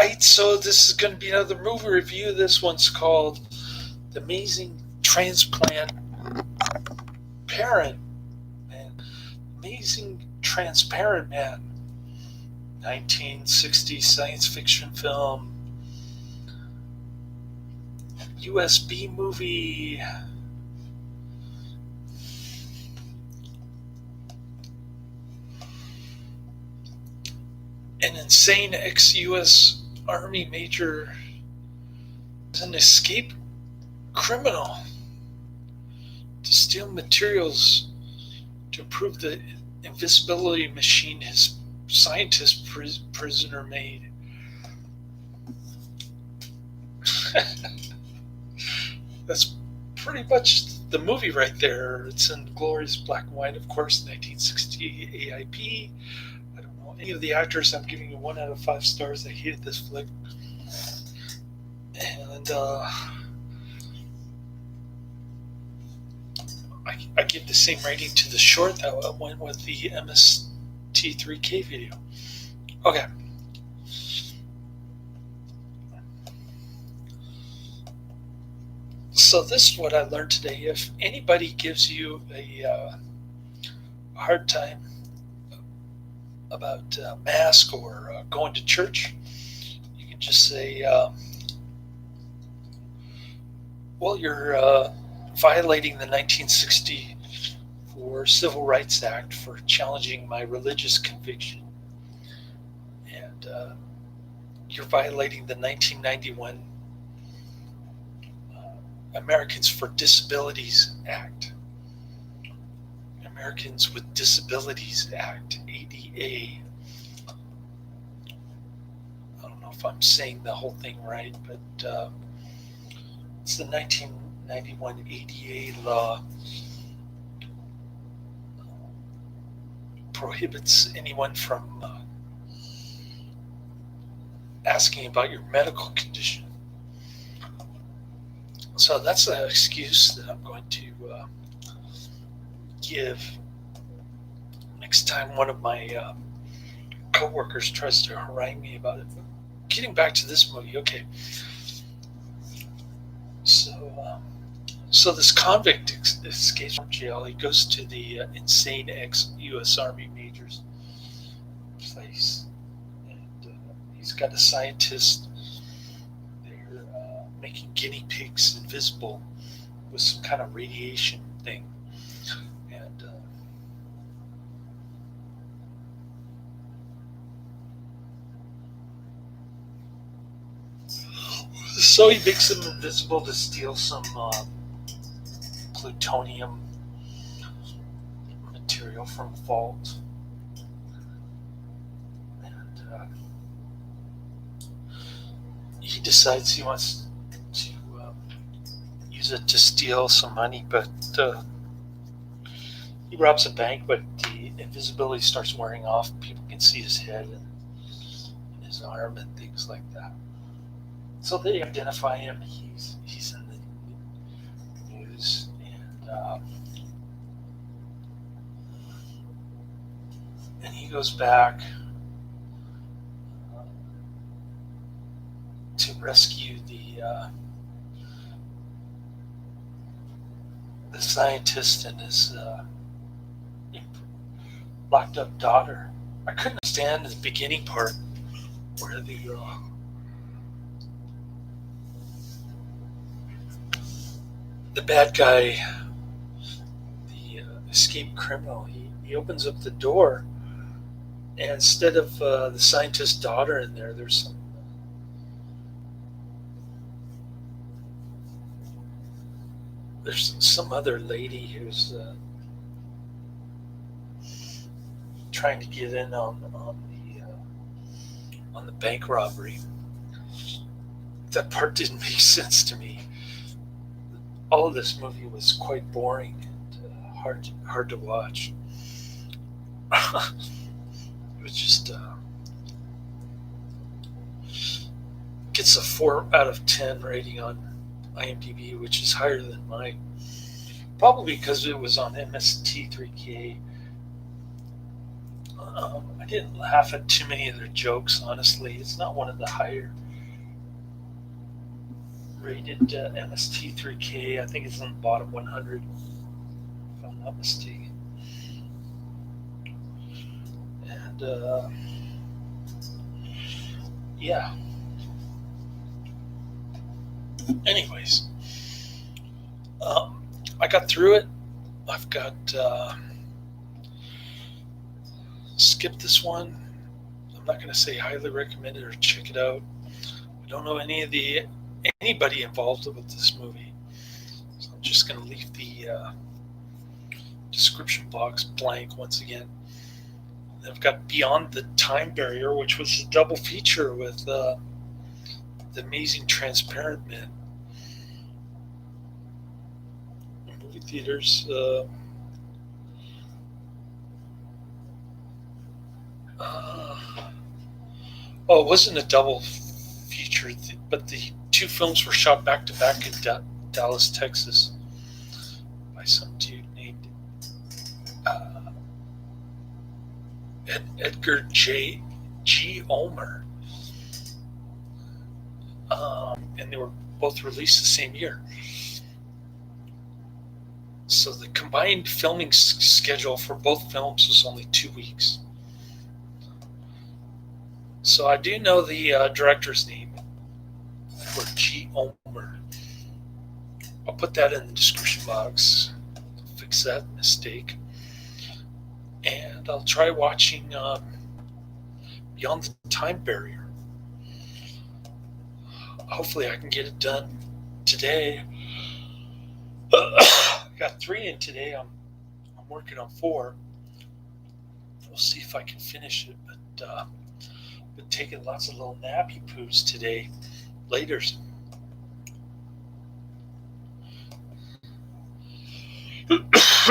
right, so this is going to be another movie review. This one's called The Amazing Transplant Parent Man. Amazing Transparent Man. 1960 science fiction film. USB movie. An insane ex-US Army major is an escaped criminal to steal materials to improve the invisibility machine his scientist prisoner made. That's pretty much the movie right there. It's in glorious black and white, of course, 1960 AIP. I don't know any of the actors. I'm giving it 1 out of 5 stars. I hated this flick. And I give the same rating to the short that I went with the MST3K video. Okay. So this is what I learned today. If anybody gives you a hard time about mask or going to church, you can just say, well, you're violating the 1964 Civil Rights Act for challenging my religious conviction. And you're violating the 1991 Americans for Disabilities Act. Americans with Disabilities Act, ADA. I don't know if I'm saying the whole thing right, but it's the 1991 ADA law. Prohibits anyone from asking about your medical condition. So that's an excuse that I'm going to give next time one of my coworkers tries to harangue me about it. But getting back to this movie, okay. So this convict escapes from jail. He goes to the insane ex-U.S. Army major's place, and he's got a scientist. They're making guinea pigs invisible with some kind of radiation thing, and so he makes them invisible to steal some plutonium material from a vault. And he decides he wants to use it to steal some money, but he robs a bank, but the invisibility starts wearing off. People can see his head and his arm and things like that. So they identify him. He's in the news. And he goes back to rescue the scientist and his locked up daughter. I couldn't understand the beginning part where the bad guy, the escaped criminal, he opens up the door, and instead of the scientist's daughter in there, there's some other lady who's trying to get in on the bank robbery. That part didn't make sense to me. All of this movie was quite boring and hard to watch. It was just gets a 4 out of 10 rating on IMDb, which is higher than mine. Probably because it was on MST3K. I didn't laugh at too many of their jokes, honestly. It's not one of the higher rated MST3K. I think it's in the bottom 100, if I'm not mistaken. And yeah, anyways, I got through it. I've got skipped this one. I'm not going to say highly recommend it or check it out. I don't know anybody involved with this movie, so I'm just going to leave the description box blank once again. I've got Beyond the Time Barrier, which was a double feature with the Amazing Transparent Men. In movie theaters. Oh, it wasn't a double feature, but the two films were shot back to back in Dallas, Texas, by some dude named Edgar G. Ulmer. And they were both released the same year. So the combined filming schedule for both films was only 2 weeks. So I do know the director's name, for G. Ulmer. I'll put that in the description box. Fix that mistake. And I'll try watching Beyond the Time Barrier. Hopefully I can get it done today. I got 3 in today. I'm working on 4. We'll see if I can finish it. But I've been taking lots of little nappy poos today. Laters.